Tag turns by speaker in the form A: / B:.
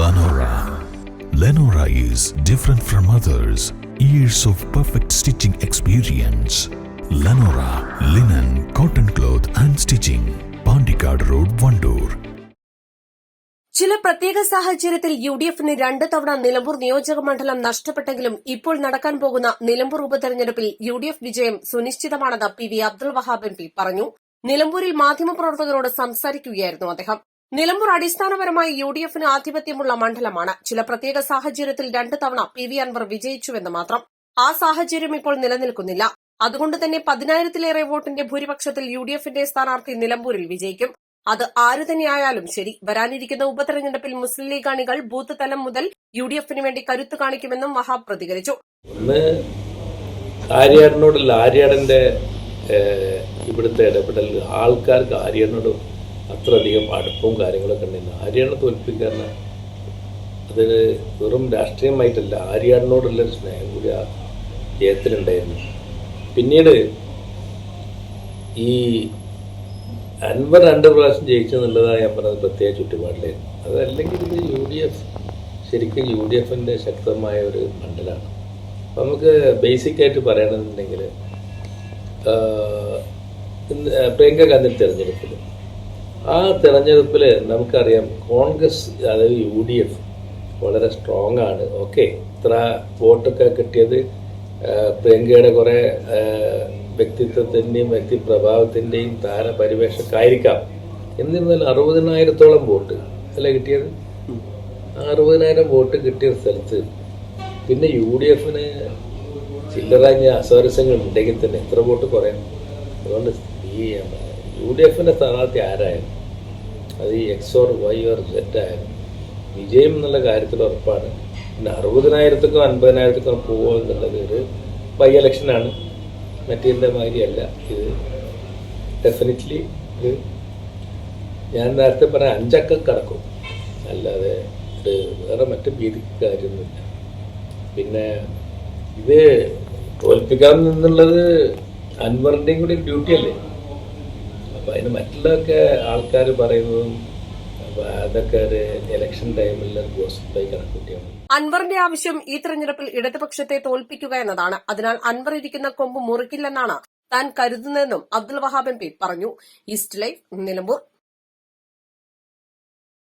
A: Lenora. Lenora is different from others. Years of perfect stitching experience. Lenora, linen, cotton cloth and stitching. Pandikad Road, Vandoor.
B: ചില പ്രത്യേക സാഹചര്യത്തിൽ യുഡിഎഫിന് 2 തവണ നിലമ്പൂർ നിയോജക മണ്ഡലം നഷ്ടപ്പെട്ടെങ്കിലും ഇപ്പോൾ നടക്കാൻ പോകുന്ന നിലമ്പൂർ ഉപതെരഞ്ഞെടുപ്പിൽ യുഡിഎഫ് വിജയം സുനിശ്ചിതമാണെന്ന് P V Abdul Wahab MP പറഞ്ഞു. നിലമ്പൂരിൽ മാധ്യമപ്രവർത്തകരോട് സംസാരിക്കുകയായിരുന്നു അദ്ദേഹം. നിലമ്പൂർ അടിസ്ഥാനപരമായി യുഡിഎഫിന് ആധിപത്യമുള്ള മണ്ഡലമാണ്. ചില പ്രത്യേക സാഹചര്യത്തിൽ 2 തവണ പി വി അൻവർ വിജയിച്ചുവെന്ന് മാത്രം. ആ സാഹചര്യം ഇപ്പോൾ നിലനിൽക്കുന്നില്ല. അതുകൊണ്ട് തന്നെ 10,000-ലേറെ വോട്ടിന്റെ ഭൂരിപക്ഷത്തിൽ യുഡിഎഫിന്റെ സ്ഥാനാർത്ഥി നിലമ്പൂരിൽ വിജയിക്കും. അത് ആരു തന്നെയായാലും ശരി, വരാനിരിക്കുന്ന ഉപതെരഞ്ഞെടുപ്പിൽ മുസ്ലിം ലീഗ് അണികൾ ബൂത്ത് തലം മുതൽ യുഡിഎഫിന് വേണ്ടി കരുത്ത് കാണിക്കുമെന്നും വഹാബ് പ്രതികരിച്ചു.
C: ആര്യാടനോടുള്ള ആര്യാടന്റെ ഇവിടുത്തെ ഇടപെടൽ ആൾക്കാർക്ക് ആര്യാടനോട് അത്രയധികം അടുപ്പവും കാര്യങ്ങളൊക്കെ ഉണ്ടെന്ന്. ആര്യാടനെ തോൽപ്പിക്കാൻ അത് വെറും രാഷ്ട്രീയമായിട്ടല്ല, ആര്യാടനോടുള്ളൊരു സ്നേഹം കൂടി ആ ജയത്തിലുണ്ടായിരുന്നു. പിന്നീട് ഈ അൻവർ 2 പ്രാവശ്യം ജയിച്ചെന്നുള്ളതാണ് ഞാൻ പറഞ്ഞത് പ്രത്യേക ചുറ്റുപാടിലായിരുന്നു. അതല്ലെങ്കിൽ ഇത് യുഡിഎഫ് ശരിക്കും യുഡിഎഫിൻ്റെ ശക്തമായ ഒരു മണ്ഡലമാണ്. അപ്പം നമുക്ക് ബേസിക്കായിട്ട് പറയണമെന്നുണ്ടെങ്കിൽ പ്രിയങ്ക ഗാന്ധി തിരഞ്ഞെടുപ്പിൽ തിരഞ്ഞെടുപ്പിൽ നമുക്കറിയാം കോൺഗ്രസ് അതായത് യുഡിഎഫ് വളരെ സ്ട്രോങ് ആണ്. ഓക്കെ, ഇത്ര വോട്ടൊക്കെ കിട്ടിയത് പ്രിയങ്കയുടെ കുറേ വ്യക്തിത്വത്തിൻ്റെയും വ്യക്തിപ്രഭാവത്തിൻ്റെയും താരപരിവേഷക്കായിരിക്കാം. എന്നിരുന്നാലും 60,000-ഓളം വോട്ട് അല്ലേ കിട്ടിയത്. 60,000 വോട്ട് കിട്ടിയ സ്ഥലത്ത് പിന്നെ യുഡിഎഫിന് ചില്ലറഞ്ഞ അസ്വാരസ്യങ്ങൾ ഉണ്ടെങ്കിൽ തന്നെ എത്ര വോട്ട് കുറയാം. അതുകൊണ്ട് ഈ യുഡിഎഫിൻ്റെ സ്ഥാനാർത്ഥി ആരായാലും അത് ഈ X or Y or Z ആയാലും വിജയം എന്നുള്ള കാര്യത്തിൽ ഉറപ്പാണ്. പിന്നെ 60,000-ക്കും 50,000-ക്കും പോകുക എന്നുള്ളത് ഒരു ബൈ ഇലക്ഷനാണ്, മറ്റേ മാതിരിയല്ല. ഇത് ഡെഫിനറ്റ്ലി ഇത് ഞാൻ നേരത്തെ പറഞ്ഞ 5 അക്കം കടക്കും, അല്ലാതെ ഇത് വേറെ മറ്റു ഭീതിക്ക് കാര്യമൊന്നുമില്ല. പിന്നെ ഇത് തോൽപ്പിക്കാൻ എന്നുള്ളത് അൻവറിൻ്റെയും കൂടി ഡ്യൂട്ടി അല്ലേ. അപ്പം അതിന് മറ്റുള്ളതൊക്കെ ആൾക്കാർ പറയുന്നതും അതൊക്കെ ഒരു ഇലക്ഷൻ ടൈമിൽ ഗോസിപ്പായി കണക്കൂട്ടിയാണ്.
B: അൻവറിന്റെ ആവശ്യം ഈ തെരഞ്ഞെടുപ്പിൽ ഇടതുപക്ഷത്തെ തോൽപ്പിക്കുക എന്നതാണ്. അതിനാൽ അൻവർ ഇരിക്കുന്ന കൊമ്പ് മുറിക്കില്ലെന്നാണ് താൻ കരുതുന്നതെന്നും അബ്ദുൾ വഹാബ് എം.പി പറഞ്ഞു. East live, Nilambur.